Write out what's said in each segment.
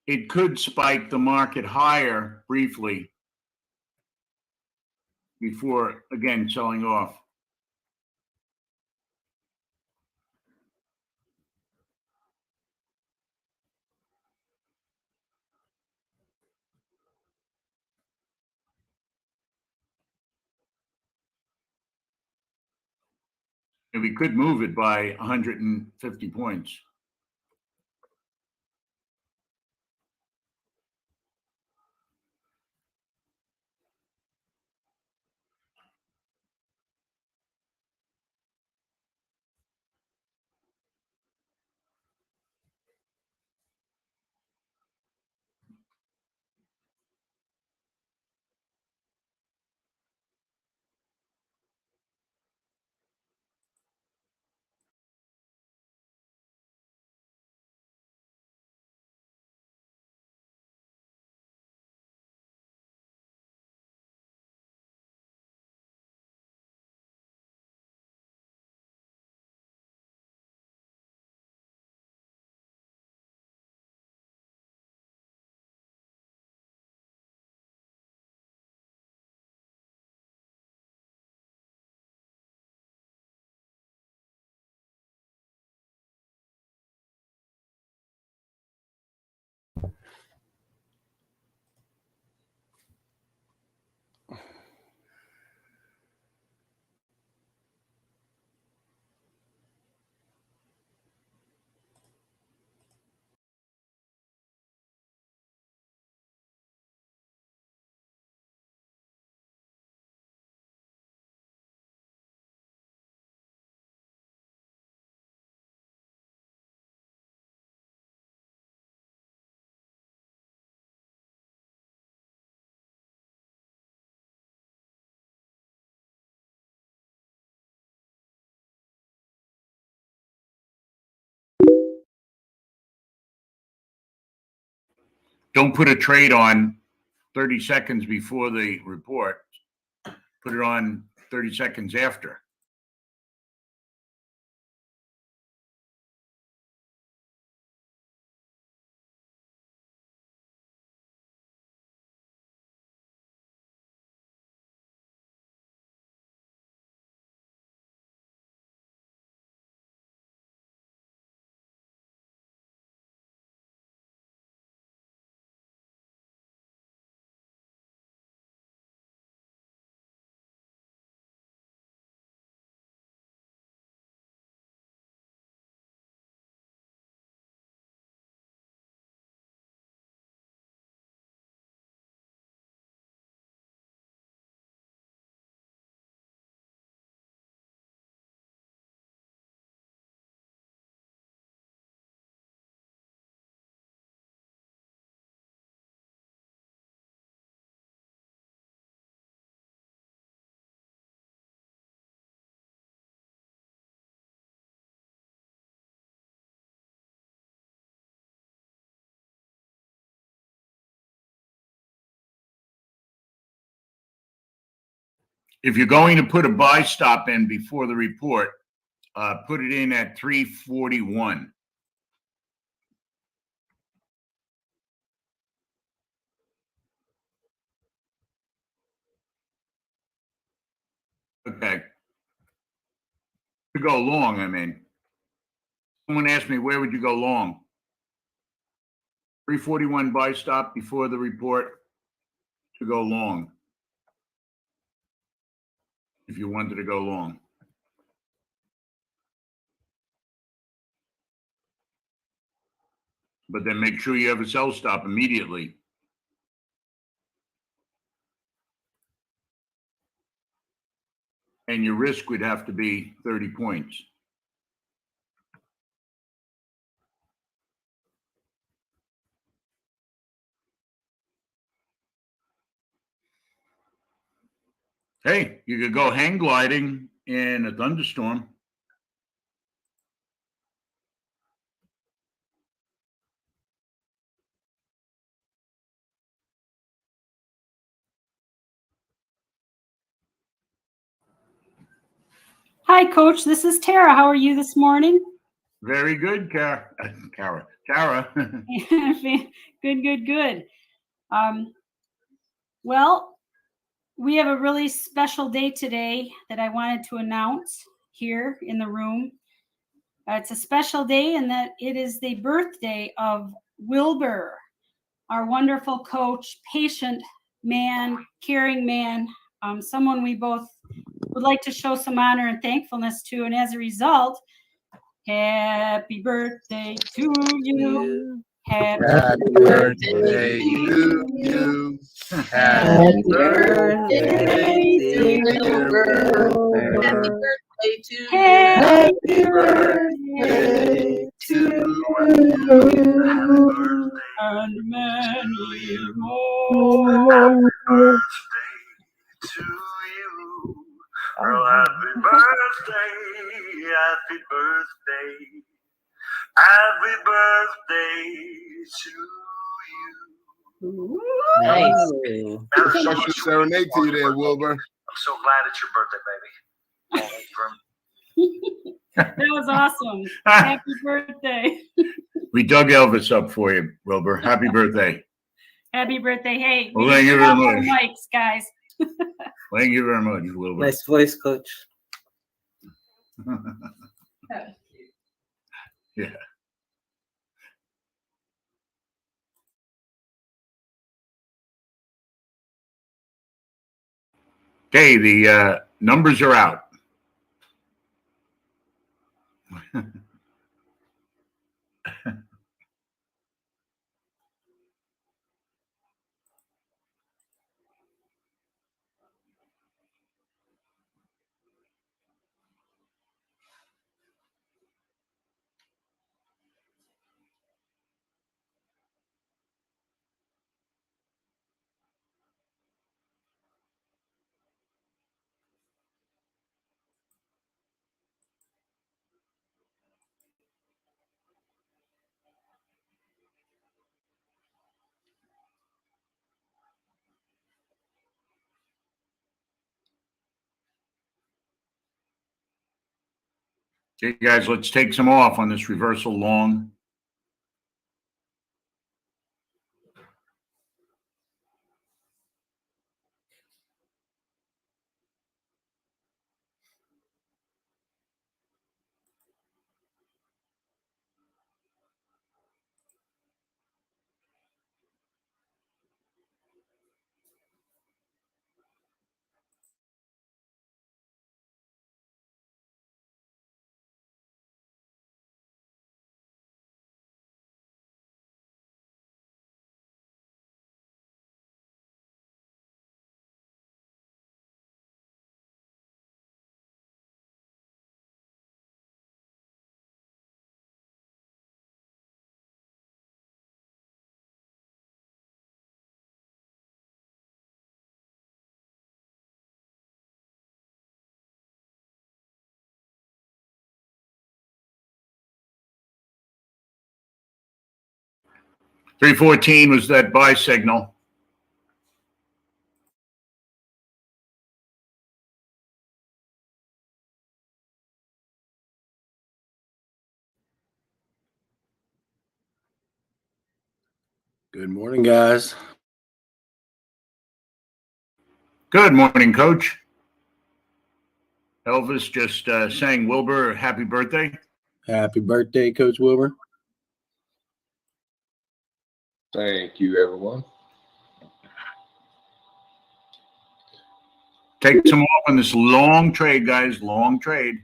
it could spike the market higher briefly before, again, selling off. And we could move it by 150 points. Don't put a trade on 30 seconds before the report. Put it on 30 seconds after. If you're going to put a buy stop in before the report, put it in at 341. Okay. To go long, I mean. Someone asked me, where would you go long? 341 buy stop before the report to go long. If you wanted to go long. But then make sure you have a sell stop immediately. And your risk would have to be 30 points. Hey, you could go hang gliding in a thunderstorm. Hi, Coach. This is Tara. How are you this morning? Very good, Kara. Kara. Good. Well, we have a really special day today that I wanted to announce here in the room. It's a special day in that it is the birthday of Wilbur, our wonderful coach, patient man, caring man, someone we both would like to show some honor and thankfulness to. And as a result, happy birthday to you. Happy birthday to you. Happy birthday to you. Happy birthday to you. And many more. To you. Oh, happy birthday, happy birthday, happy birthday to you. Nice. That was so much serenade to you there, Wilbur. I'm so glad it's your birthday, baby. That was awesome. Happy birthday. We dug Elvis up for you, Wilbur. Happy birthday. Happy birthday. Hey, Well, thank you very much. Mics, guys. Thank you very much, Wilbur. Nice voice, coach. Yeah. Okay, the numbers are out. Okay, guys, let's take some off on this reversal long. $314 was that buy signal. Good morning, guys. Good morning, Coach. Elvis just sang Wilbur happy birthday. Happy birthday, Coach Wilbur. Thank you, everyone. Take some off on this long trade, guys. Long trade.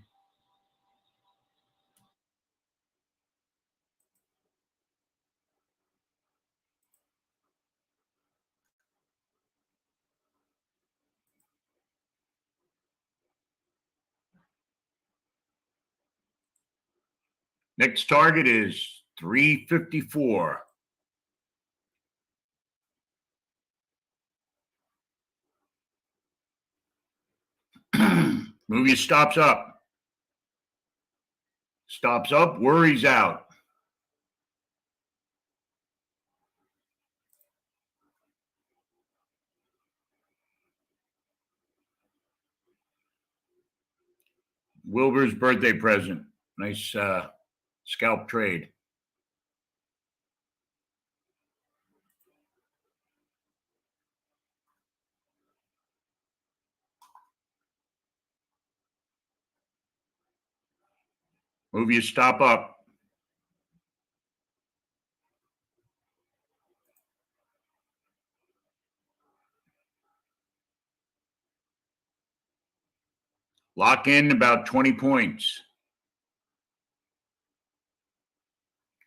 Next target is 354. Movie stops up. Stops up, worries out. Wilbur's birthday present. Nice Scalp trade. Move your stop up. Lock in about 20 points.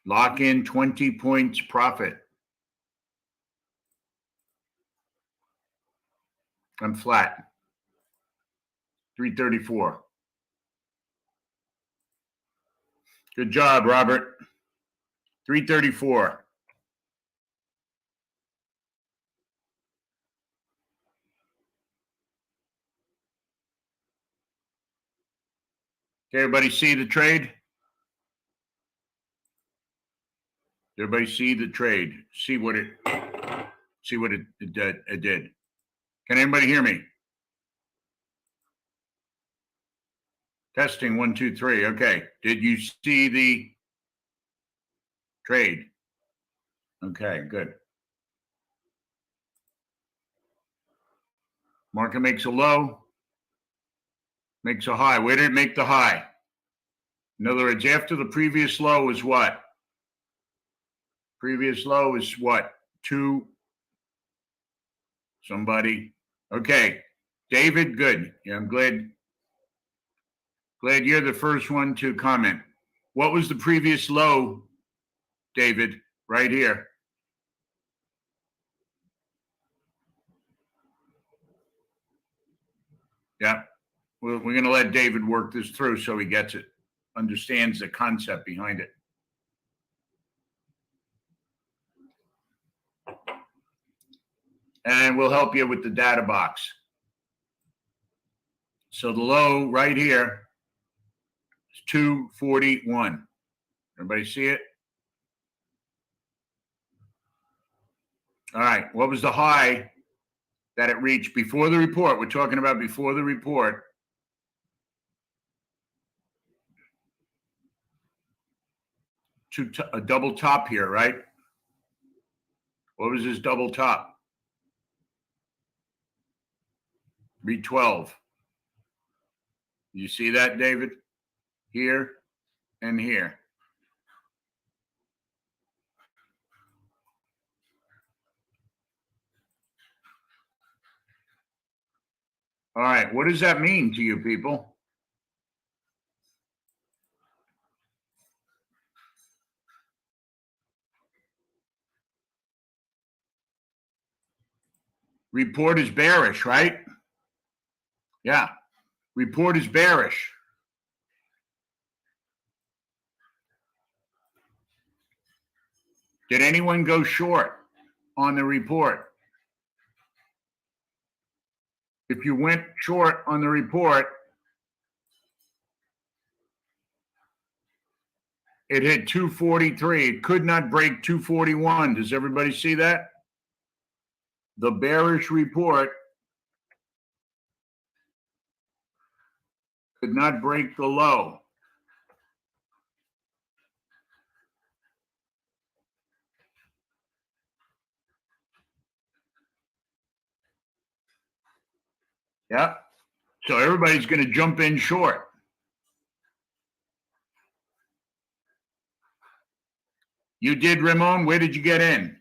Lock in 20 points profit. I'm flat. 334. Good job, Robert. 334. Okay, everybody see the trade? Everybody see the trade? See what it did. Can anybody hear me? Testing 1, 2, 3. Okay. Did you see the trade? Okay, good. Market makes a low, makes a high. Where did it make the high? In other words, after the previous low is what? Previous low is what? 2. Somebody. Okay. David, good. Yeah, I'm glad you're the first one to comment. What was the previous low, David? Right here. Yeah. We're going to let David work this through so he gets it, understands the concept behind it. And we'll help you with the data box. So the low right here is 241. Everybody see it? All right. What was the high that it reached before the report? We're talking about before the report. A double top here, right? What was his double top? 312. You see that, David? Here and here. All right, what does that mean to you people? Report is bearish, right? Yeah, report is bearish. Did anyone go short on the report? If you went short on the report, it hit 243. It could not break 241. Does everybody see that? The bearish report could not break the low. Yeah. So everybody's going to jump in short. You did, Ramon? Where did you get in?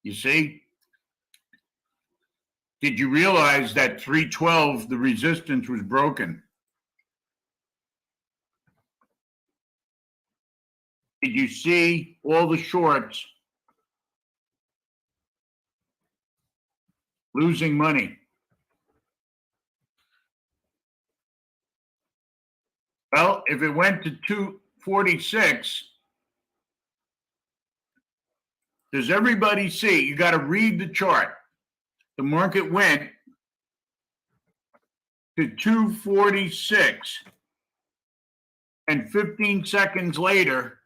You see? Did you realize that 312, the resistance was broken? Did you see all the shorts losing money? Well, if it went to 246, does everybody see? You got to read the chart. The market went to 246. and 15 seconds later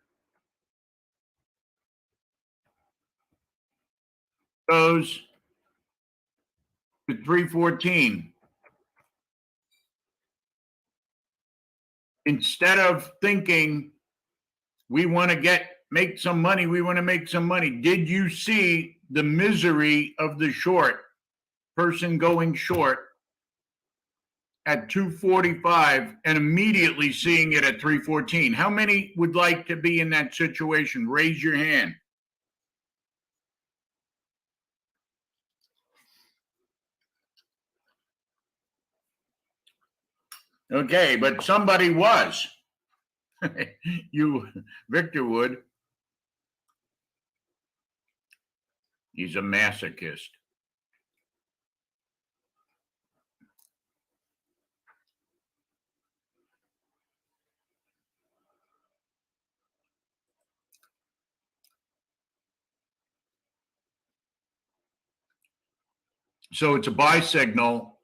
goes to 314. Instead of thinking we want to make some money, we want to make some money. Did you see the misery of the short person going short at 245 and immediately seeing it at 314? How many would like to be in that situation? Raise your hand. Okay, but somebody was. Victor Wood. He's a masochist. So it's a buy signal,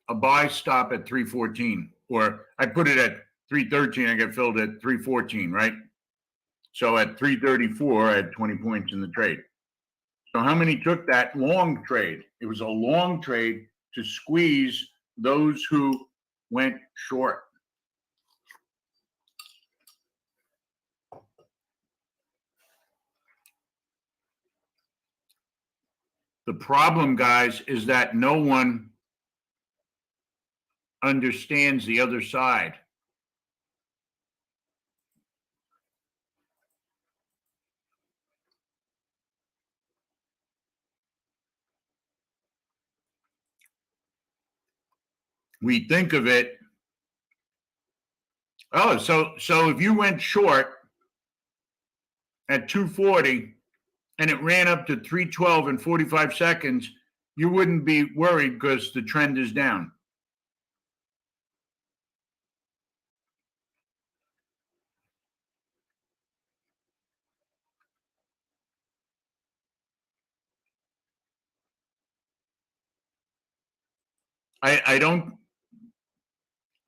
a buy stop at 314, or I put it at 313, I got filled at 314, right? So at 334, I had 20 points in the trade. So how many took that long trade? It was a long trade to squeeze those who went short. The problem, guys, is that no one understands the other side. We think of it, oh, so if you went short at 240 and it ran up to 312 in 45 seconds, you wouldn't be worried because the trend is down. I don't.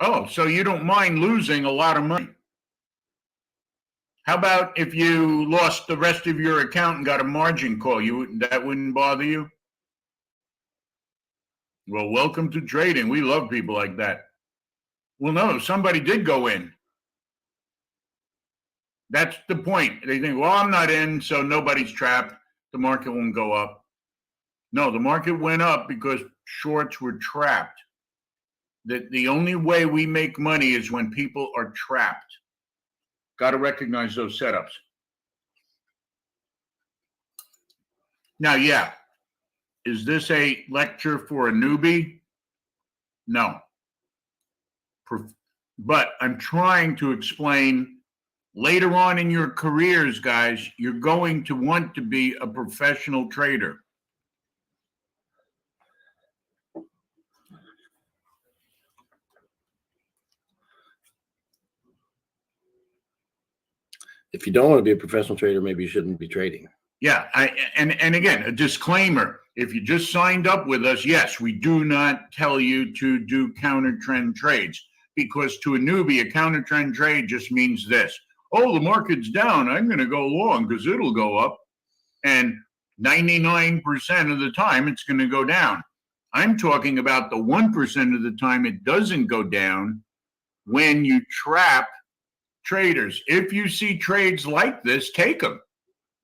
Oh, so you don't mind losing a lot of money. How about if you lost the rest of your account and got a margin call? That wouldn't bother you? Well, welcome to trading. We love people like that. Well, no, somebody did go in. That's the point. They think, well, I'm not in, so nobody's trapped. The market won't go up. No, the market went up because shorts were trapped. The only way we make money is when people are trapped. Got to recognize those setups. Now, yeah, is this a lecture for a newbie? No. But I'm trying to explain later on in your careers, guys, you're going to want to be a professional trader. If you don't want to be a professional trader, maybe you shouldn't be trading. Yeah, and again, a disclaimer, if you just signed up with us, yes, we do not tell you to do counter trend trades, because to a newbie, a counter trend trade just means this. Oh, the market's down, I'm going to go long because it'll go up. And 99% of the time, it's going to go down. I'm talking about the 1% of the time it doesn't go down when you trap traders. If you see trades like this, take them.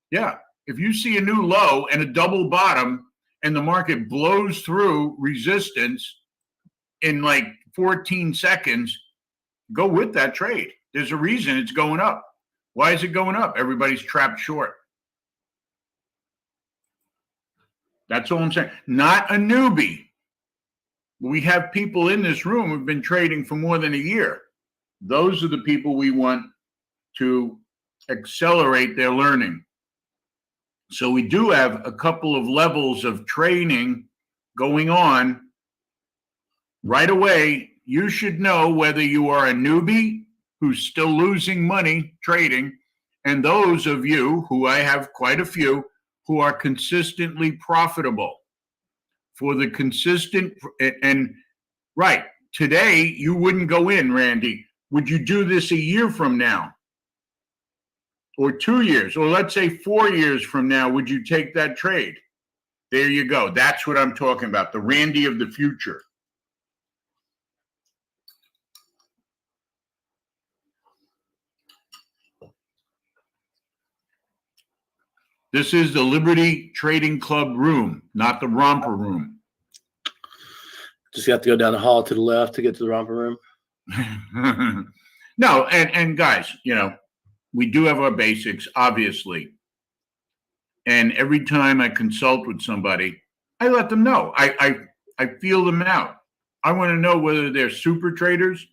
Yeah. If you see a new low and a double bottom and the market blows through resistance in like 14 seconds, go with that trade. There's a reason it's going up. Why is it going up? Everybody's trapped short. That's all I'm saying. Not a newbie. We have people in this room who've been trading for more than a year. Those are the people we want to accelerate their learning. So we do have a couple of levels of training going on. Right away, you should know whether you are a newbie who's still losing money trading, and those of you who I have quite a few who are consistently profitable. For the consistent, and right, today you wouldn't go in, Randy. Would you do this a year from now? Or 2 years? Or let's say 4 years from now, would you take that trade? There you go. That's what I'm talking about. The Randy of the future. This is the Liberty Trading Club room, not the romper room. Just have to go down the hall to the left to get to the romper room. No, and guys, you know, we do have our basics, obviously. And every time I consult with somebody, I let them know. I feel them out. I want to know whether they're super traders.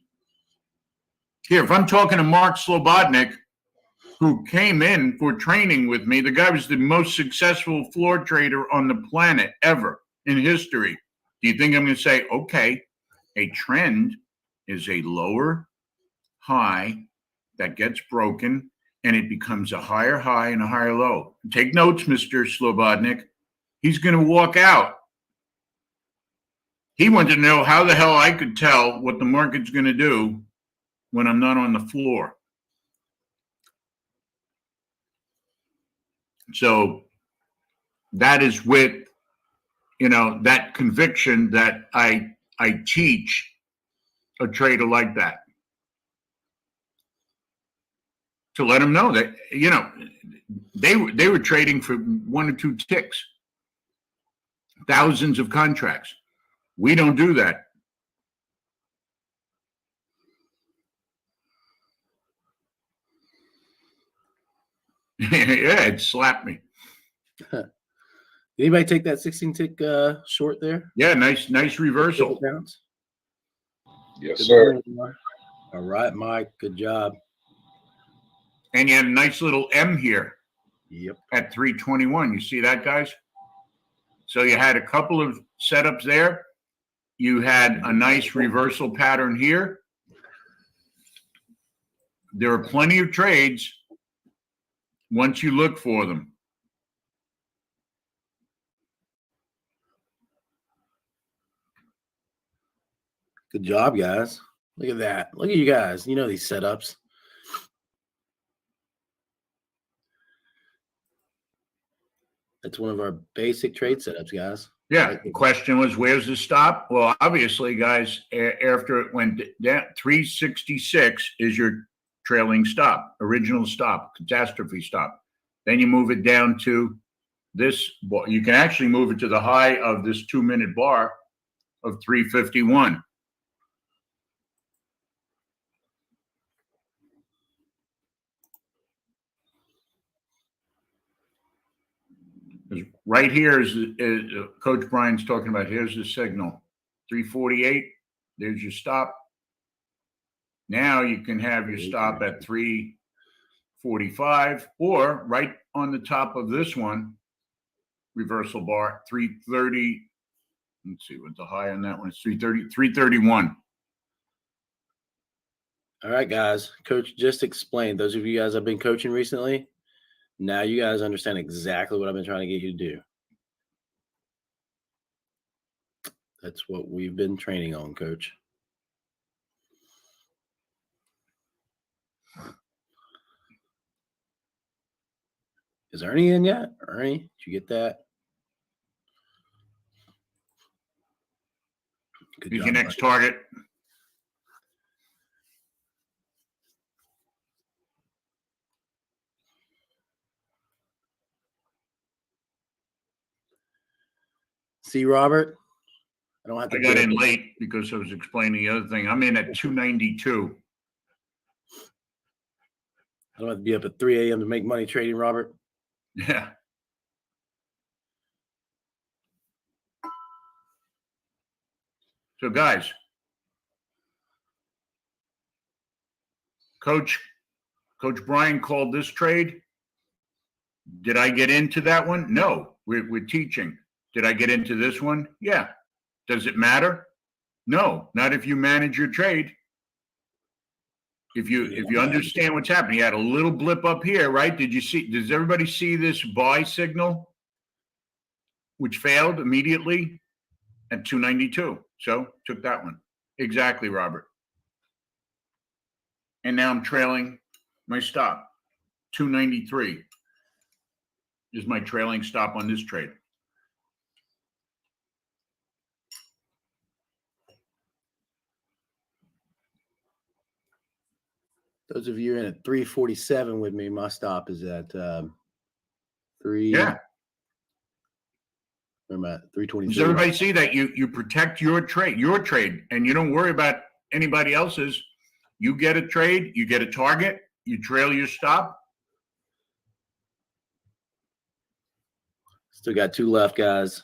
Here, if I'm talking to Mark Slobodnik, who came in for training with me, the guy was the most successful floor trader on the planet ever in history. Do you think I'm going to say, okay, a trend is a lower high that gets broken and it becomes a higher high and a higher low? Take notes, Mr. Slobodnik. He's going to walk out. He wanted to know how the hell I could tell what the market's going to do when I'm not on the floor. So that is with, you know, that conviction that I teach a trader like that. To let them know that, you know, they were trading for 1 or 2 ticks, thousands of contracts. We don't do that. Yeah, it slapped me. Did anybody take that 16 tick short there? Yeah, nice reversal. Yes, sir. All right, Mike. Good job. And you had a nice little M here. Yep. At 321. You see that, guys? So you had a couple of setups there. You had a nice reversal pattern here. There are plenty of trades once you look for them. Good job, guys. Look at that. Look at you guys. You know these setups. That's one of our basic trade setups, guys. Yeah, the question was, where's the stop? Well, obviously, guys, after it went down, 366 is your trailing stop, original stop, catastrophe stop. Then you move it down to this. You can actually move it to the high of this 2-minute bar of 351. Right here is Coach Brian's talking about. Here's the signal, 348. There's your stop. Now you can have your stop at 345, or right on the top of this one, reversal bar, 330. Let's see what the high on that one is. 330, 331. All right, guys. Coach just explained. Those of you guys I've been coaching recently, now you guys understand exactly what I've been trying to get you to do. That's what we've been training on, Coach. Is Ernie in yet? Ernie, did you get that? Good Who's job, your next buddy. target? See, Robert? I don't have to. I got in late because I was explaining the other thing. I'm in at 292. I don't have to be up at 3 a.m. to make money trading, Robert. Yeah. So, guys, Coach Brian called this trade. Did I get into that one? No, we're teaching. Did I get into this one? Yeah. Does it matter? No, not if you manage your trade. If you understand what's happening. You had a little blip up here, right? Does everybody see this buy signal, which failed immediately at 292? So took that one. Exactly, Robert. And now I'm trailing my stop. 293 is my trailing stop on this trade. Those of you in at 347 with me, my stop is at 3. Yeah. I'm at 323. Does everybody see that? You protect your trade, and you don't worry about anybody else's. You get a trade, you get a target, you trail your stop. Still got 2 left, guys.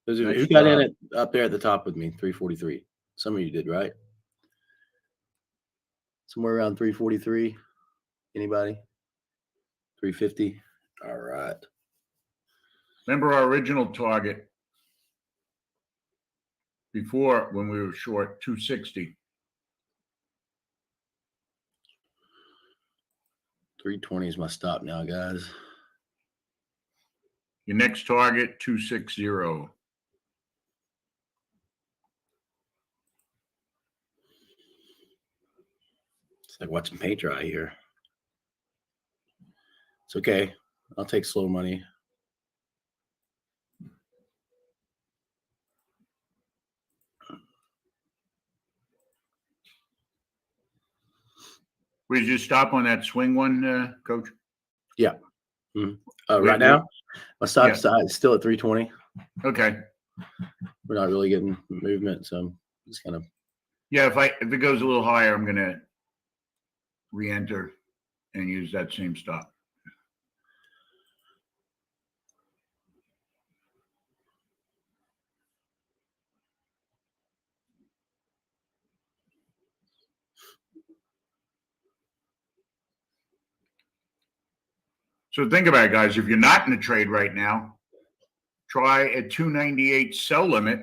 Those of you Nice who got in job. it up there at the top with me, 343. Some of you did, right? Somewhere around 343. Anybody? 350. All right. Remember our original target before when we were short 260. 320 is my stop now, guys. Your next target 260. It's like watching paint dry here. It's okay. I'll take slow money. Where did you stop on that swing one, Coach? Yeah. Right Wait, now, my stop is still at 320. Okay. We're not really getting movement, so I'm just kind of. Yeah, if it goes a little higher, I'm gonna re-enter and use that same stop. So think about it, guys. If you're not in a trade right now, try a 298 sell limit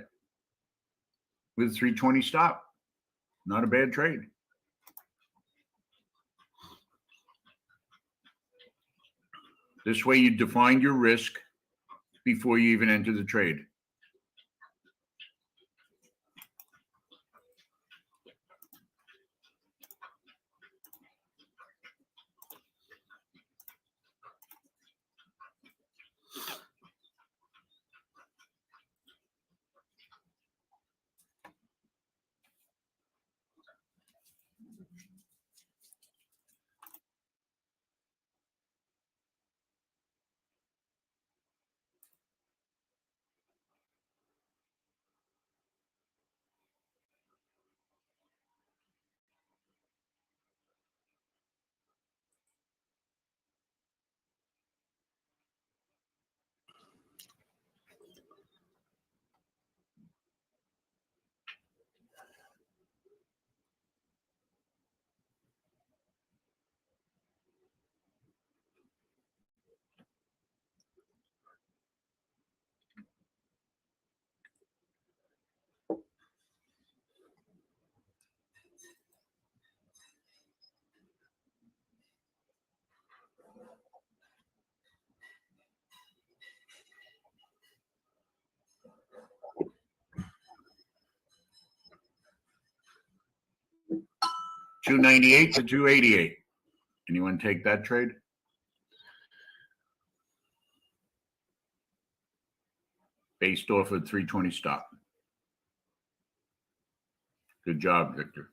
with 320 stop. Not a bad trade. This way you define your risk before you even enter the trade. $298 to $288. Anyone take that trade? Based off of 320 stop. Good job, Victor.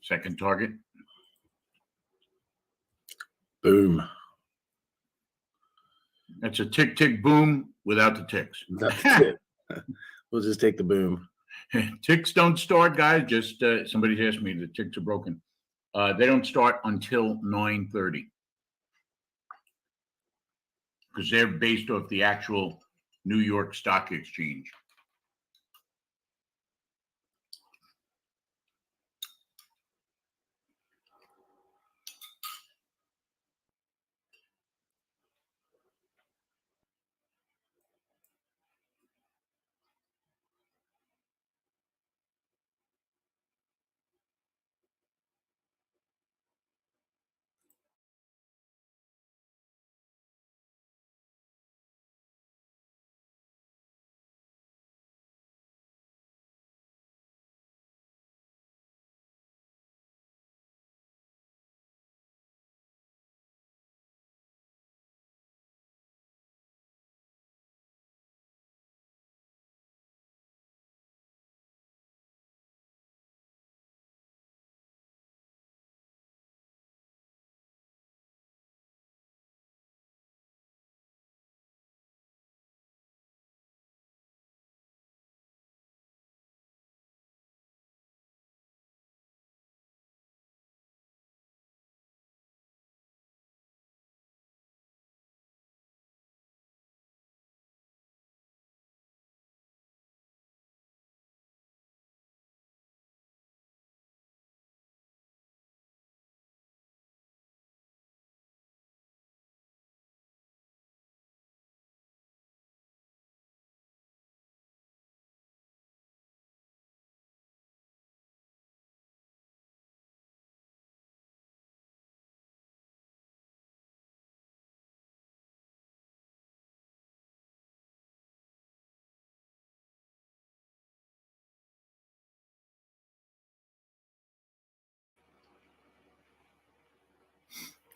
Second target. Boom. That's a tick, tick, boom without the ticks. That's it. We'll just take the boom. Ticks don't start, guys. Just somebody asked me the ticks are broken. They don't start until 9:30 because they're based off the actual New York Stock Exchange.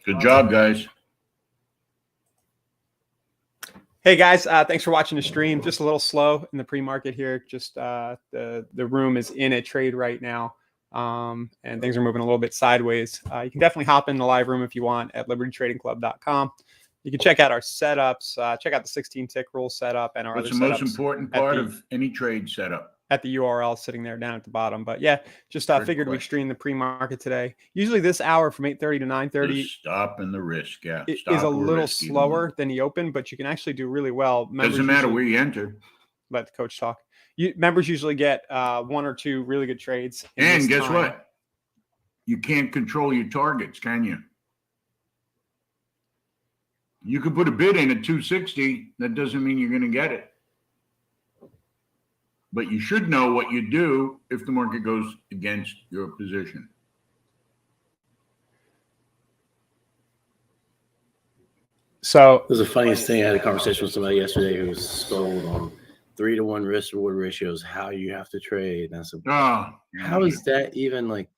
Good job, guys. Hey guys, thanks for watching the stream. Just a little slow in the pre-market here. Just the room is in a trade right now, and things are moving a little bit sideways. You can definitely hop in the live room if you want at libertytradingclub.com. You can check out our setups, check out the 16 tick rule setup and our What's other the most setups important part of any trade setup? at the URL sitting there down at the bottom. But yeah, just Good figured we'd question. stream the pre-market today. Usually this hour from 8:30 to 9:30 The stop and the risk, yeah. is Stop a or little risk, either slower one. than the open, but you can actually do really well. Members Doesn't matter usually- where you enter. let the coach talk. Members usually get 1 or 2 really good trades. in And this guess time. what? You can't control your targets, can you? You could put a bid in at 260. That doesn't mean you're going to get it. But you should know what you do if the market goes against your position. So It was the funniest thing. I had a conversation with somebody yesterday who was sold on 3-to-1 risk reward ratios, how you have to trade. And I said, Oh, how does that even like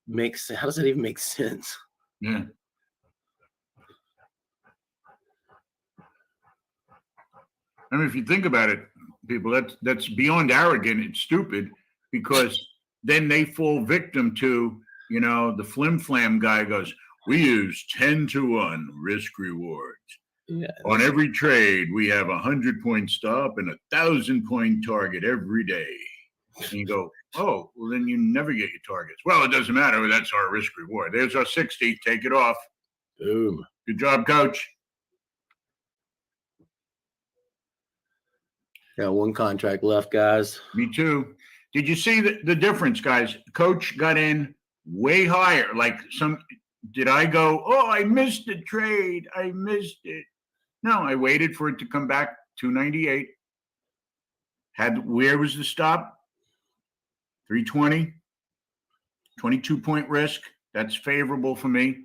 how does that even make sense? yeah. I mean, if you think about it, people, that's beyond arrogant. It's stupid because then they fall victim to, the flim flam guy goes, we use 10-to-1 risk rewards. Yeah. On every trade, we have 100-point stop and 1,000-point target every day. And you go, oh, well, then you never get your targets. Well, it doesn't matter. That's our risk reward. There's our 60. Take it off. Boom. Good job, coach. Got 1 contract left, guys. Me too. Did you see the difference, guys? Coach got in way higher. Did I go, oh, I missed the trade. I missed it. No, I waited for it to come back 298. Where was the stop? 320. 22-point risk. That's favorable for me.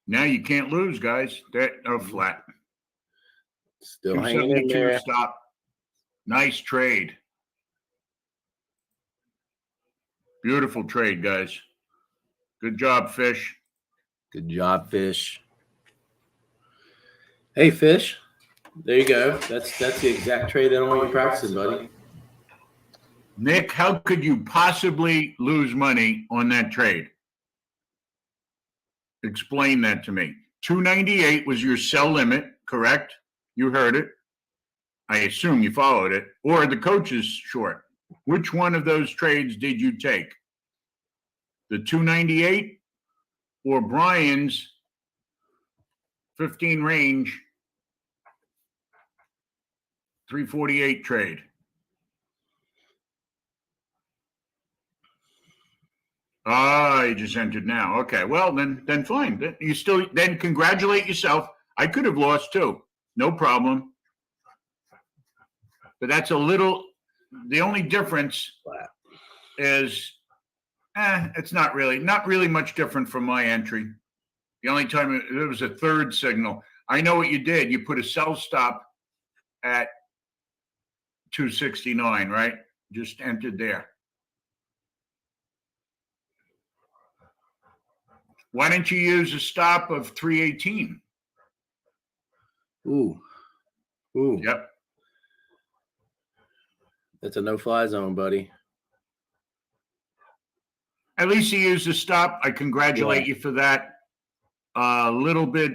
Now you can't lose, guys. That are flat. Still hanging in 272 there. stop. Nice trade. Beautiful trade, guys. Good job, Fish. Good job, Fish. Hey, Fish. There you go. That's the exact trade that I want you practicing, buddy. Nick, how could you possibly lose money on that trade? Explain that to me. 298 was your sell limit, correct? You heard it. I assume you followed it. Or the coach's short. Which one of those trades did you take? The 298 or Brian's 15 range 348 trade? Ah, you just entered now. Okay, well then fine. Then congratulate yourself. I could have lost too. No problem. But that's the only difference is, it's not really much different from my entry. The only time it was a third signal. I know what you did. You put a sell stop at 269, right? Just entered there. Why didn't you use a stop of 318? Ooh. Yep. That's a no-fly zone, buddy. At least you used a stop. I congratulate you for that. A little bit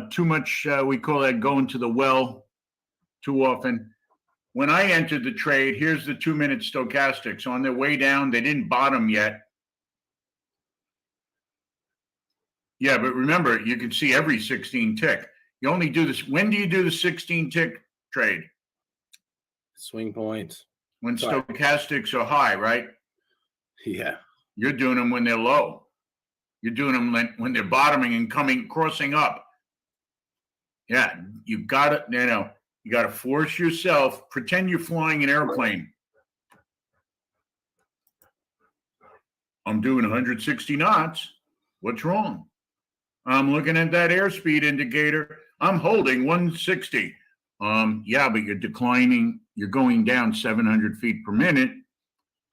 too much, we call that going to the well too often. When I entered the trade, here's the 2-minute stochastics. On their way down, they didn't bottom yet. Yeah, but remember, you can see every 16 tick. You only do this. When do you do the 16 tick trade? Swing points. When Sorry. stochastics are high, right? Yeah. You're doing them when they're low. You're doing them when they're bottoming and crossing up. Yeah, you got to, you got to force yourself. Pretend you're flying an airplane. I'm doing 160 knots. What's wrong? I'm looking at that airspeed indicator. I'm holding 160. Yeah, but you're declining. You're going down 700 feet per minute.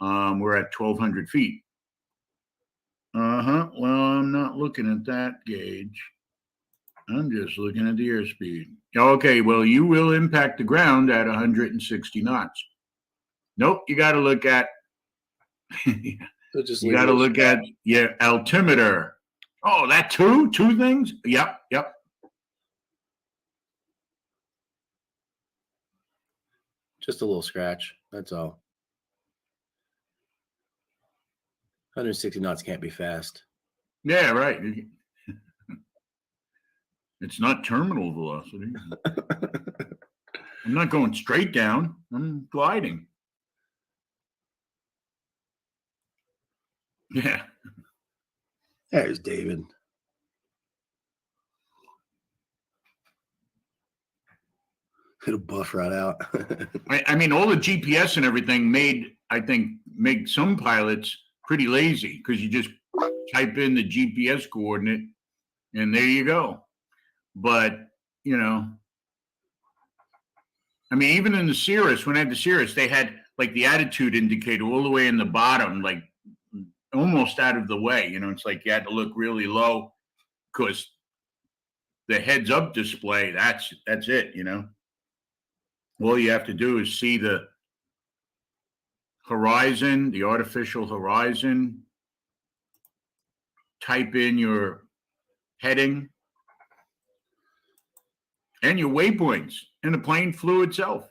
We're at 1,200 feet. Well, I'm not looking at that gauge. I'm just looking at the airspeed. Okay, well, you will impact the ground at 160 knots. Nope, you got to look at So just you leave got to it. look at your altimeter. Oh, that two things? Yep. Just a little scratch. That's all. 160 knots can't be fast. Yeah, right. It's not terminal velocity. I'm not going straight down. I'm gliding. Yeah. There's David. It'll buff right out. I mean, all the GPS and everything made some pilots pretty lazy because you just type in the GPS coordinate and there you go. But, you know, I mean, even in the Cirrus, when I had the Cirrus, they had like the attitude indicator all the way in the bottom, like almost out of the way. You know, it's like you had to look really low because the heads up display, that's it, you know. All you have to do is see the horizon, the artificial horizon, type in your heading and your waypoints, and the plane flew itself.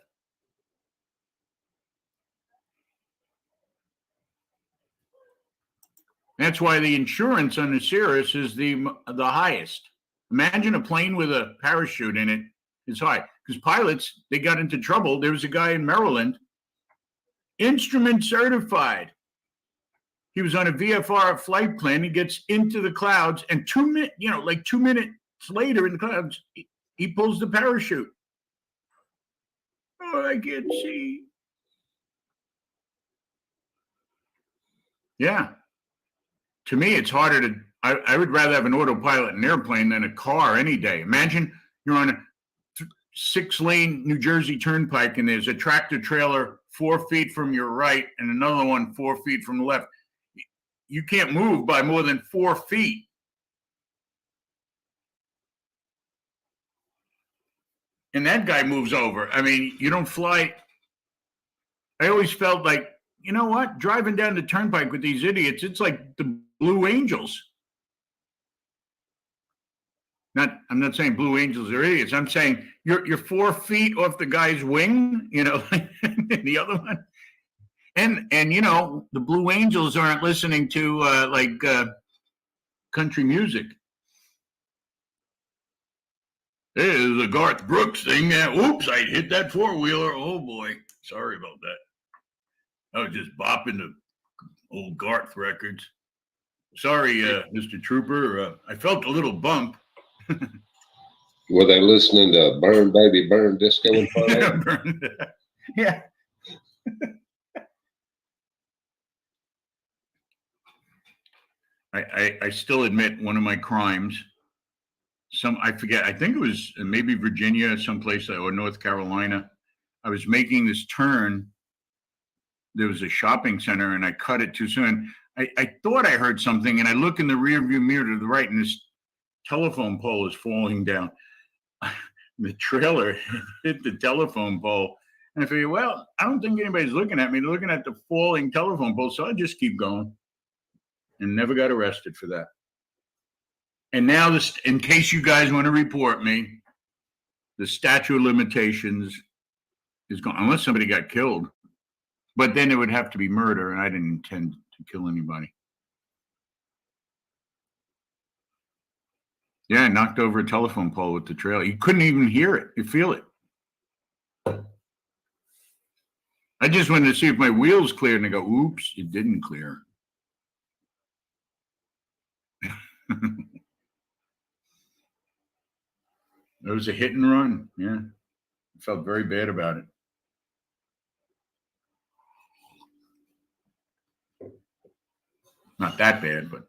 That's why the insurance on the Cirrus is the highest. Imagine a plane with a parachute in it is high. Because pilots, they got into trouble. There was a guy in Maryland, instrument certified. He was on a VFR flight plan. He gets into the clouds, and 2 minutes, like 2 minutes later in the clouds, he pulls the parachute. Oh, I can't see. Yeah. To me, it's harder to. I would rather have an autopilot in an airplane than a car any day. Imagine you're on a 6-lane New Jersey Turnpike, and there's a tractor trailer 4 feet from your right and another one 4 feet from the left. You can't move by more than 4 feet. And that guy moves over. I mean, you don't fly. I always felt like, you know what? Driving down the turnpike with these idiots, it's like the Blue Angels. I'm not saying Blue Angels are idiots. I'm saying you're 4 feet off the guy's wing, the other one. And the Blue Angels aren't listening to country music. There's a Garth Brooks thing. Oops, I hit that four-wheeler. Oh boy, sorry about that. I was just bopping the old Garth records. Sorry, Mr. Trooper. I felt a little bump. Were they listening to Burn Baby Burn Disco Inferno? Yeah. I still admit one of my crimes. I forget. I think it was maybe Virginia, someplace, or North Carolina. I was making this turn. There was a shopping center, and I cut it too soon. I thought I heard something, and I look in the rearview mirror to the right, and this telephone pole is falling down. The trailer hit the telephone pole, and I figured, well, I don't think anybody's looking at me. They're looking at the falling telephone pole, so I just keep going, and never got arrested for that. And now, this, in case you guys want to report me, the statute of limitations is gone, unless somebody got killed. But then it would have to be murder, and I didn't intend to kill anybody. Yeah, I knocked over a telephone pole with the trailer. You couldn't even hear it. You feel it. I just wanted to see if my wheels cleared, and I go, oops, it didn't clear. It was a hit and run. Yeah. I felt very bad about it. Not that bad, but.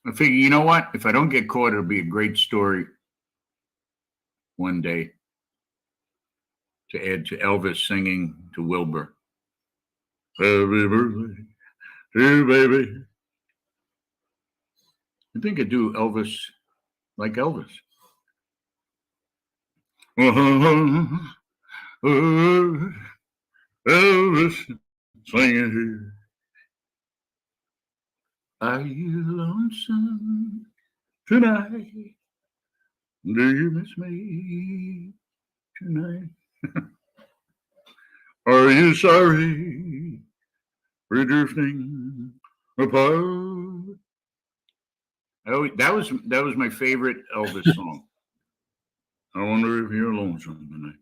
I figure, you know what? If I don't get caught, it'll be a great story one day to add to Elvis singing to Wilbur. Happy birthday to you, baby. I think I do Elvis like Elvis. Elvis singing here. Are you lonesome tonight? Do you miss me tonight? Are you sorry for drifting apart? Oh, that was my favorite Elvis song. I wonder if you're lonesome tonight.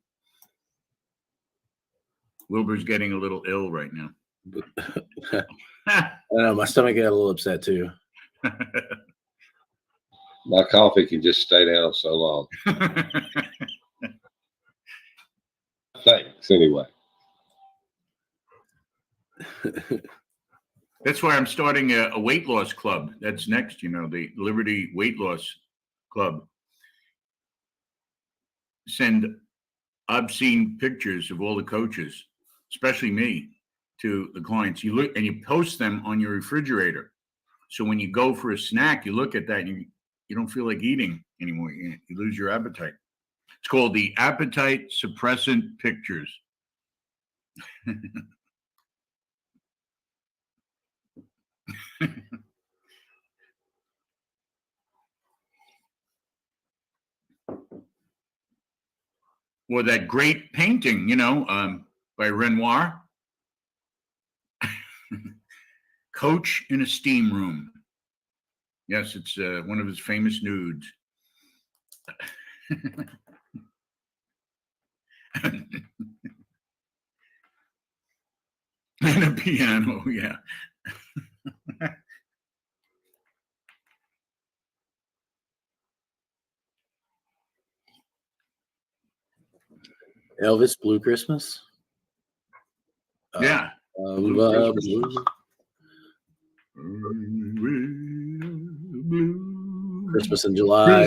Wilbur's getting a little ill right now. I know my stomach got a little upset too. My coffee can just stay down so long. Thanks, anyway. That's why I'm starting a weight loss club. That's next, the Liberty Weight Loss Club. Send obscene pictures of all the coaches, especially me, to the clients. You look and you post them on your refrigerator. So when you go for a snack, you look at that and you don't feel like eating anymore. You lose your appetite. It's called the appetite suppressant pictures. Or that great painting, by Renoir. Coach in a Steam Room. Yes, it's one of his famous nudes. And a piano, yeah. Elvis Blue Christmas. Yeah. Blue. Christmas in July.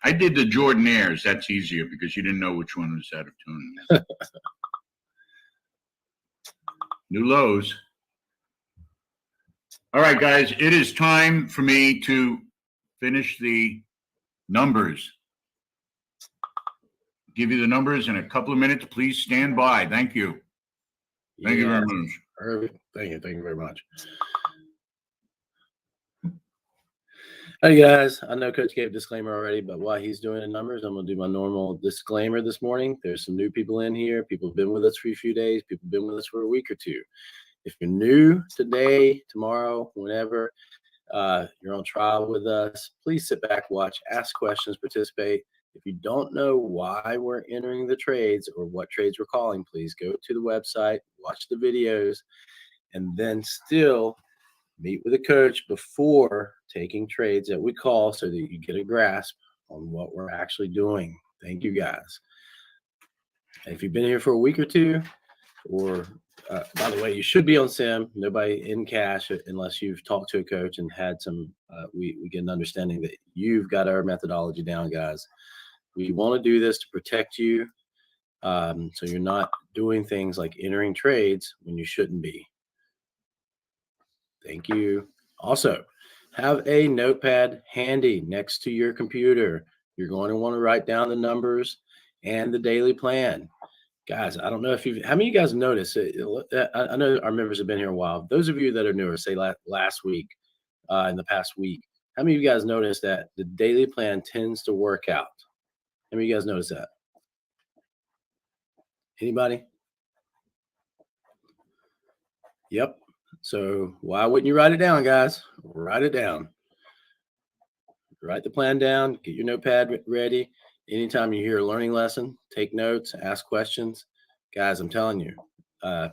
I did the Jordanaires. That's easier because you didn't know which one was out of tune. New lows. All right, guys, it is time for me to finish the numbers. Give you the numbers in a couple of minutes. Please stand by. Thank you. Thank you very much. Perfect. Thank you very much. Hey guys, I know Coach gave a disclaimer already, but while he's doing the numbers, I'm going to do my normal disclaimer this morning. There's some new people in here. People have been with us for a few days. People have been with us for a week or two. If you're new today, tomorrow, whenever, you're on trial with us, please sit back, watch, ask questions, participate. If you don't know why we're entering the trades or what trades we're calling, please go to the website, watch the videos, and then still meet with a coach before taking trades that we call so that you get a grasp on what we're actually doing. Thank you, guys. If you've been here for a week or two, or by the way, you should be on sim, nobody in cash unless you've talked to a coach and had some, we get an understanding that you've got our methodology down, guys. We want to do this to protect you, so you're not doing things like entering trades when you shouldn't be. Thank you. Also, have a notepad handy next to your computer. You're going to want to write down the numbers and the daily plan. Guys, I don't know if how many of you guys noticed, I know our members have been here a while. Those of you that are newer, say last week, in the past week, how many of you guys noticed that the daily plan tends to work out? How many of you guys notice that? Anybody? Yep. So why wouldn't you write it down, guys? Write it down. Write the plan down. Get your notepad ready. Anytime you hear a learning lesson, take notes, ask questions. Guys, I'm telling you, when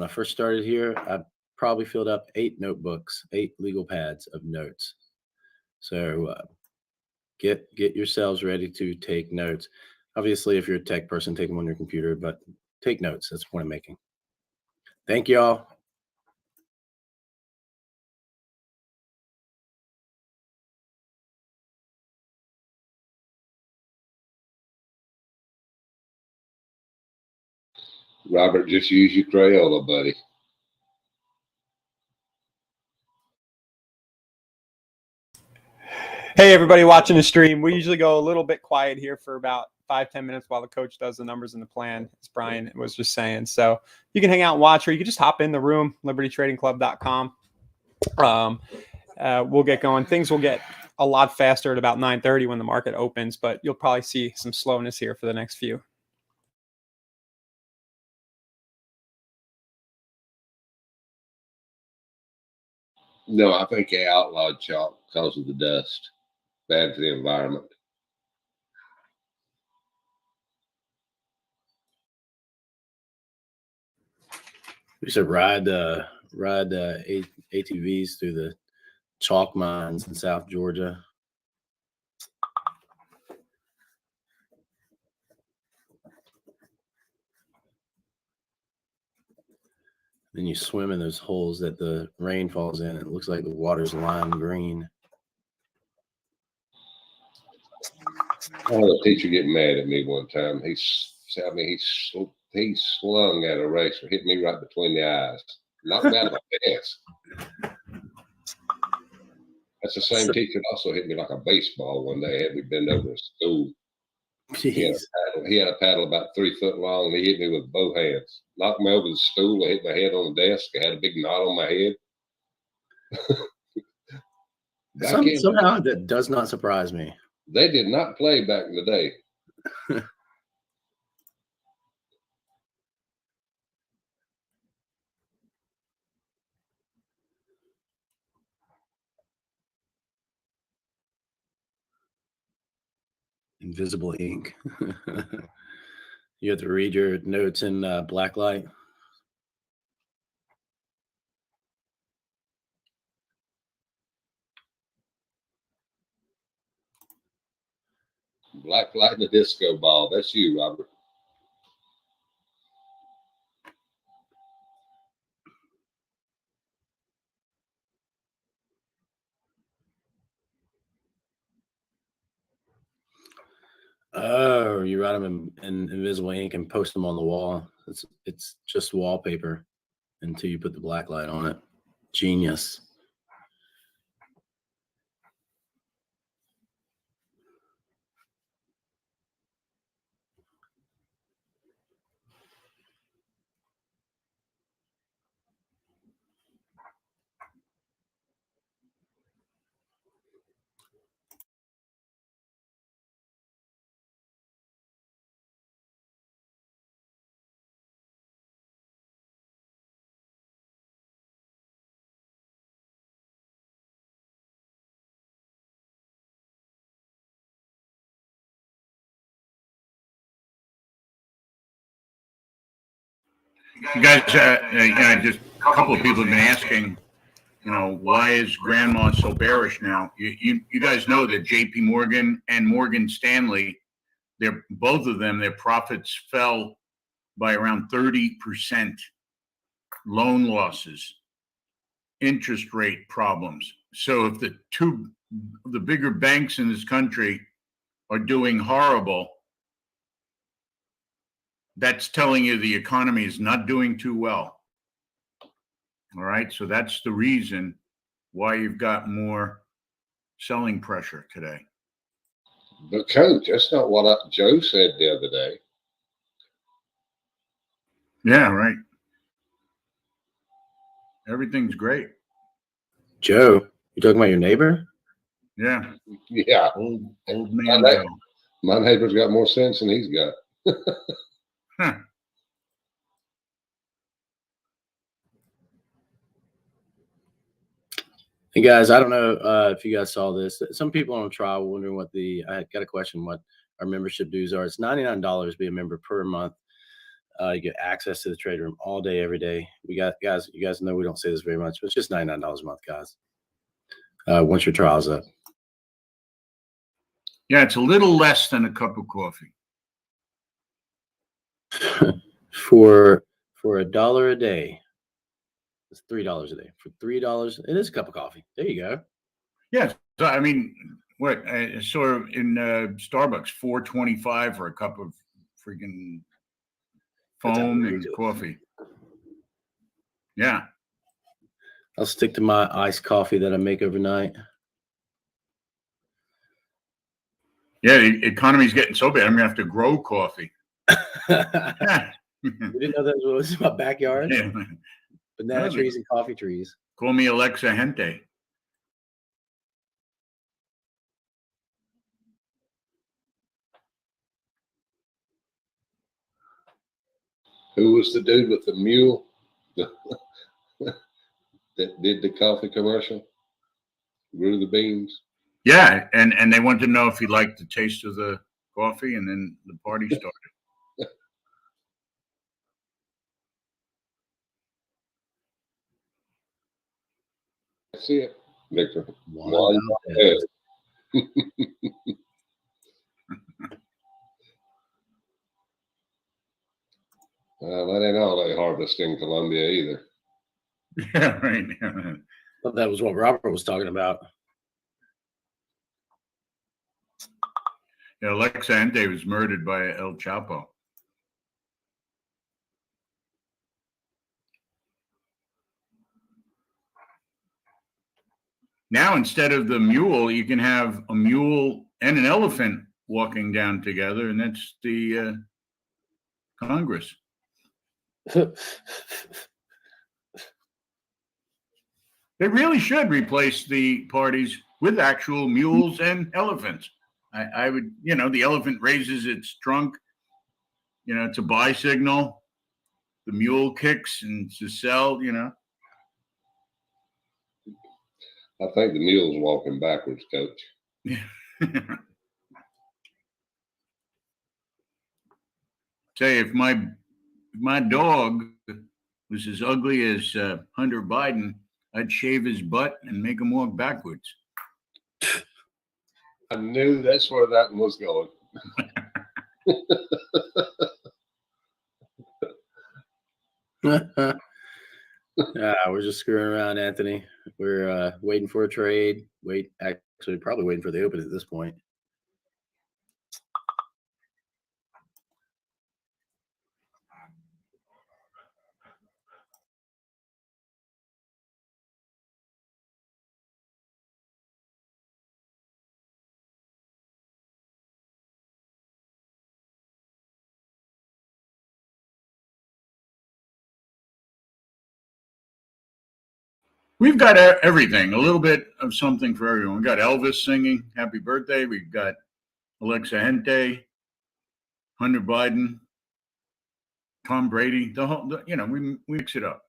I first started here, I probably filled up 8 notebooks, 8 legal pads of notes. So get yourselves ready to take notes. Obviously, if you're a tech person, take them on your computer, but take notes. That's the point I'm making. Thank you all. Robert, just use your Crayola, buddy. Hey, everybody watching the stream. We usually go a little bit quiet here for about 5-10 minutes while the coach does the numbers and the plan, as Brian was just saying. So you can hang out and watch, or you can just hop in the room, libertytradingclub.com. We'll get going. Things will get a lot faster at about 9:30 when the market opens, but you'll probably see some slowness here for the next few. No, I think they outlawed chalk because of the dust. Bad for the environment. We should ride ATVs through the chalk mines in South Georgia. Then you swim in those holes that the rain falls in. It looks like the water's lime green. I had a teacher get mad at me one time. He slung at a racer, hit me right between the eyes, knocked me out of my pants. That's the same teacher that also hit me like a baseball one day. Had me bend over a stool. He had a paddle about 3 foot long, and he hit me with both hands. Knocked me over the stool. I hit my head on the desk. I had a big knot on my head. Somehow that does not surprise me. They did not play back in the day. Invisible ink. You have to read your notes in black light. Black light and a disco ball. That's you, Robert. Oh, you write them in invisible ink and post them on the wall. It's just wallpaper until you put the black light on it. Genius. You guys, just a couple of people have been asking, why is Grandma so bearish now? You guys know that J.P. Morgan and Morgan Stanley, both of them, their profits fell by around 30%. Loan losses, interest rate problems. So if the bigger banks in this country are doing horrible, that's telling you the economy is not doing too well. All right. So that's the reason why you've got more selling pressure today. But Coach, that's not what Joe said the other day. Yeah, right. Everything's great. Joe, you talking about your neighbor? Yeah. Yeah. Old man Joe. My neighbor's got more sense than he's got. Huh. Hey guys, I don't know if you guys saw this. Some people on trial wondering I got a question what our membership dues are. It's $99 to be a member per month. You get access to the trade room all day, every day. You guys know we don't say this very much, but it's just $99 a month, guys. Once your trial's up. Yeah, it's a little less than a cup of coffee. For $1 a day. It's $3 a day. For $3, it is a cup of coffee. There you go. Yeah. So, I mean, what I saw in Starbucks, $4.25 for a cup of freaking foam That's and coffee. Yeah. I'll stick to my iced coffee that I make overnight. Yeah, the economy's getting so bad. I'm gonna have to grow coffee. You didn't know that was in my backyard? Yeah. Banana Really? trees and coffee trees. Call me Alexa Gente. Who was the dude with the mule that did the coffee commercial? Grew the beans. Yeah, and they wanted to know if he liked the taste of the coffee, and then the party started. That's it, Victor. One One head. That ain't all they harvest in Colombia either. Yeah, right. Thought that was what Robert was talking about. Yeah, Alexa Gente was murdered by El Chapo. Now, instead of the mule, you can have a mule and an elephant walking down together, and that's the Congress. They really should replace the parties with actual mules and elephants. I would, the elephant raises its trunk, it's a buy signal. The mule kicks and it's a sell, I think the mule's walking backwards, Coach. Say, if my dog was as ugly as Hunter Biden, I'd shave his butt and make him walk backwards. I knew that's where that one was going. We're just screwing around, Anthony. We're waiting for a trade. Actually, probably waiting for the open at this point. We've got everything, a little bit of something for everyone. We got Elvis singing happy birthday. We've got Alexa Gente, Hunter Biden, Tom Brady. The whole, we mix it up.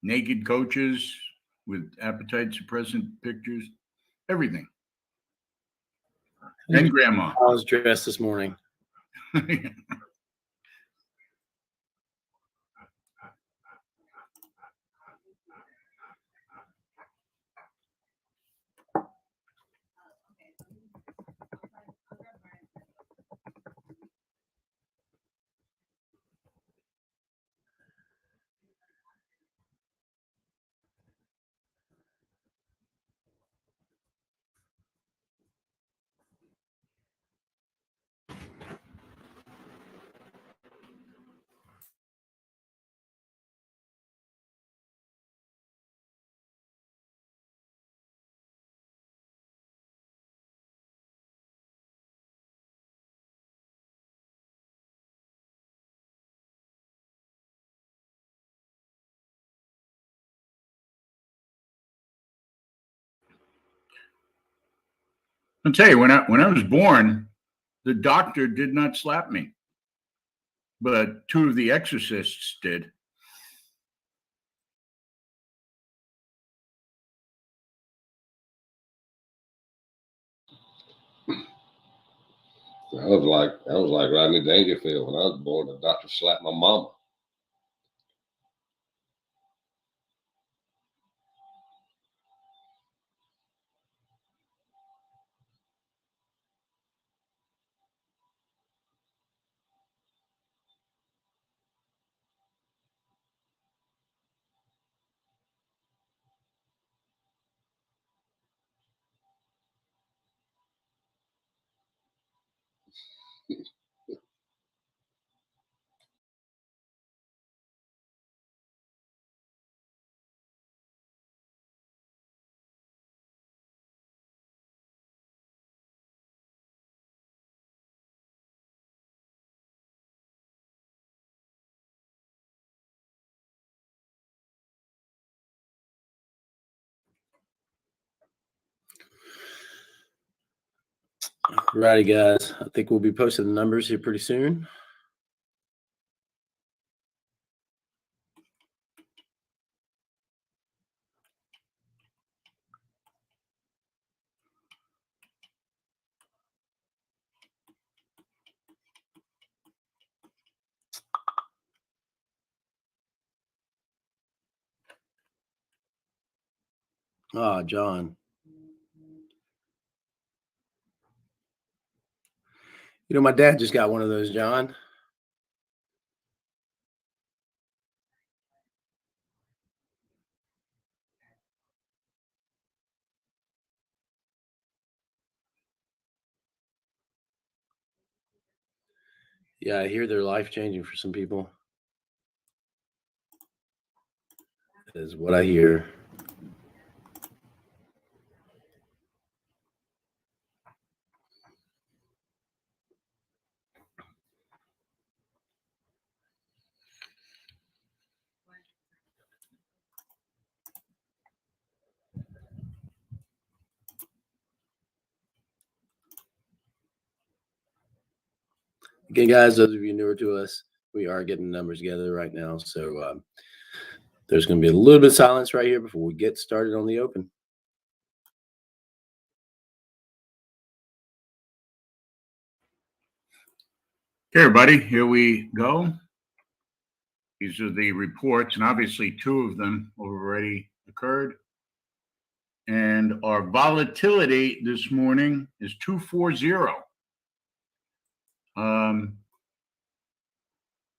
Naked coaches with appetite suppressant pictures, everything. And grandma. I was dressed this morning. I'll tell you, when I was born, the doctor did not slap me, but two of the exorcists did. I was like Rodney Dangerfield when I was born. The doctor slapped my mama. Righty, guys. I think we'll be posting the numbers here pretty soon. Ah, John. You know, my dad just got one of those, John. Yeah, I hear they're life-changing for some people. Is what I hear. Again, guys, those of you newer to us, we are getting numbers together right now. So there's going to be a little bit of silence right here before we get started on the open. Okay, everybody, here we go. These are the reports, and obviously 2 of them already occurred. And our volatility this morning is 240.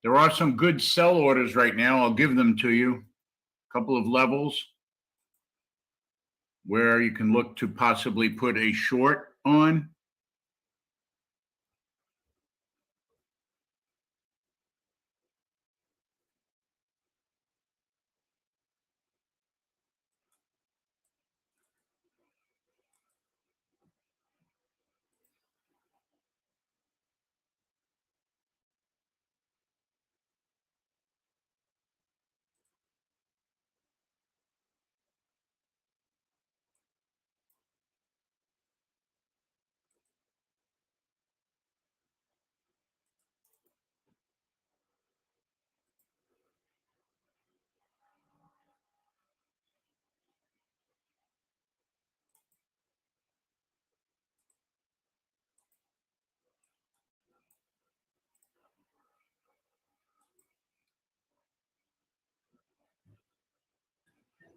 There are some good sell orders right now. I'll give them to you. A couple of levels where you can look to possibly put a short on.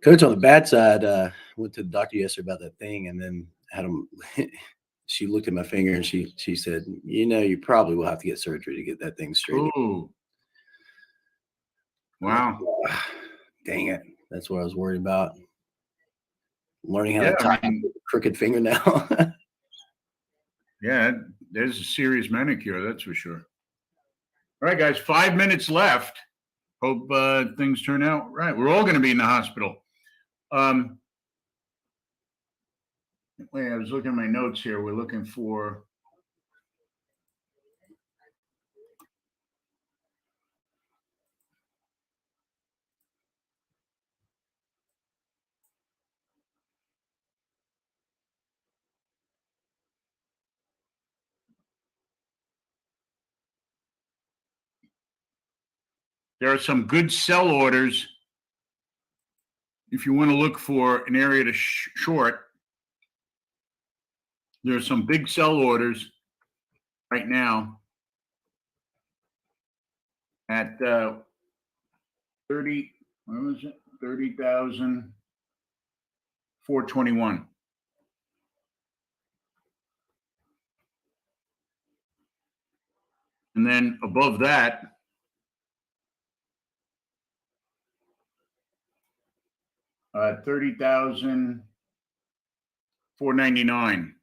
Coach, on the bad side, went to the doctor yesterday about that thing, and then had him. She looked at my finger and she said, "You know, you probably will have to get surgery to get that thing straight." Ooh. Wow. Dang it! That's what I was worried about. Learning how Yeah, to tie a crooked finger now. Yeah, there's a serious manicure, that's for sure. All right, guys, 5 minutes left. Hope things turn out right. We're all going to be in the hospital. Wait, I was looking at my notes here. We're looking for. There are some good sell orders. If you want to look for an area to short, there are some big sell orders right now at 30, what was it? 30,421. And then above that, $30,499.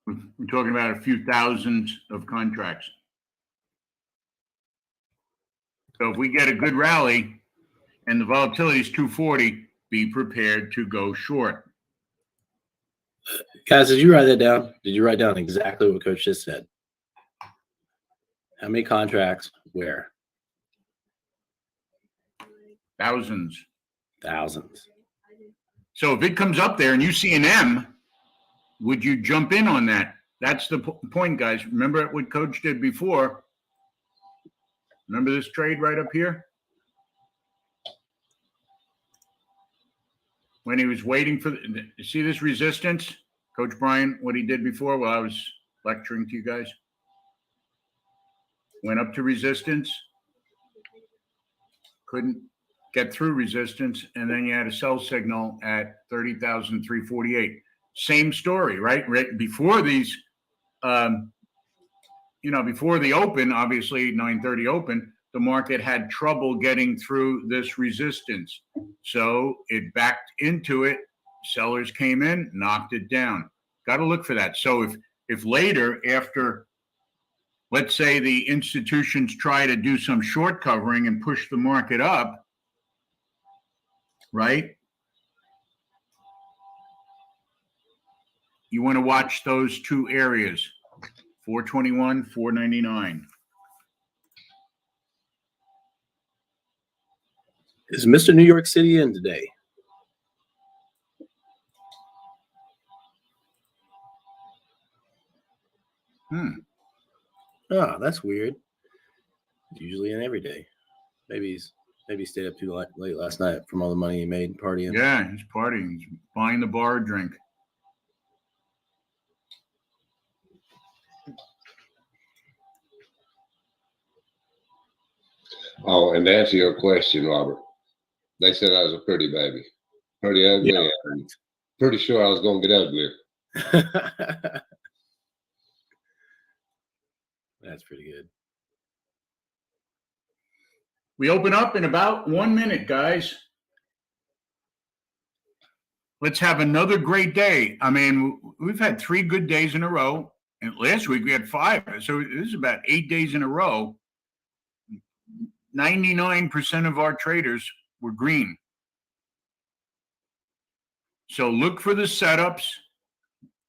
We're talking about a few thousands of contracts. So if we get a good rally and the volatility is 240, be prepared to go short. Guys, did you write that down? Did you write down exactly what Coach just said? How many contracts? Where? Thousands. Thousands. So if it comes up there and you see an M, would you jump in on that? That's the point, guys. Remember what Coach did before? Remember this trade right up here? When he was waiting for you see this resistance? Coach Brian, what he did before while I was lecturing to you guys? Went up to resistance, couldn't get through resistance, and then you had a sell signal at 30,348. Same story, right? Right before these, before the open, obviously 9:30 open, the market had trouble getting through this resistance. So it backed into it. Sellers came in, knocked it down. Got to look for that. So if later, after, let's say the institutions try to do some short covering and push the market up, right? You want to watch those two areas, 421, 499. Is Mr. New York City in today? Oh, that's weird. Usually in every day. Maybe he stayed up too late last night from all the money he made partying. Yeah, he's partying. He's buying the bar a drink. Oh, and to answer your question, Robert, they said I was a pretty baby, pretty ugly, Yeah. and pretty sure I was going to get uglier. That's pretty good. We open up in about 1 minute, guys. Let's have another great day. I mean, we've had 3 good days in a row, and last week we had 5. So this is about 8 days in a row. 99% of our traders were green. So look for the setups.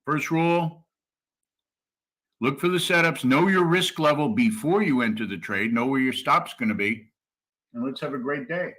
First rule, look for the setups. Know your risk level before you enter the trade. Know where your stop's going to be. And let's have a great day.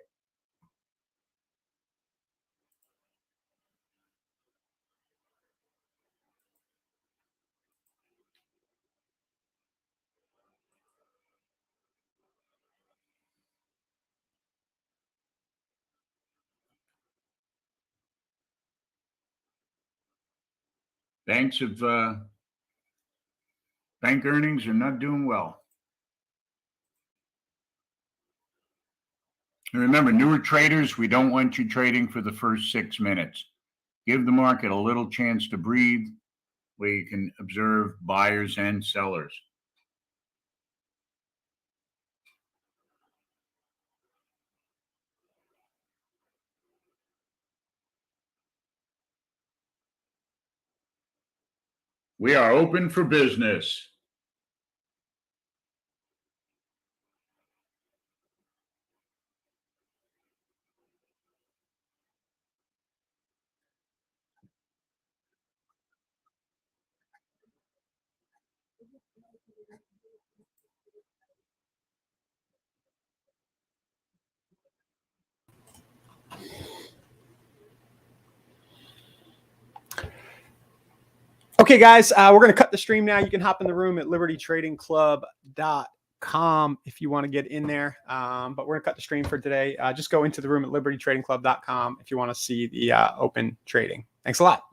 Bank earnings are not doing well. And remember, newer traders, we don't want you trading for the first 6 minutes. Give the market a little chance to breathe where you can observe buyers and sellers. We are open for business. Okay, guys, we're going to cut the stream now. You can hop in the room at libertytradingclub.com if you want to get in there. But we're going to cut the stream for today. Just go into the room at libertytradingclub.com if you want to see the open trading. Thanks a lot.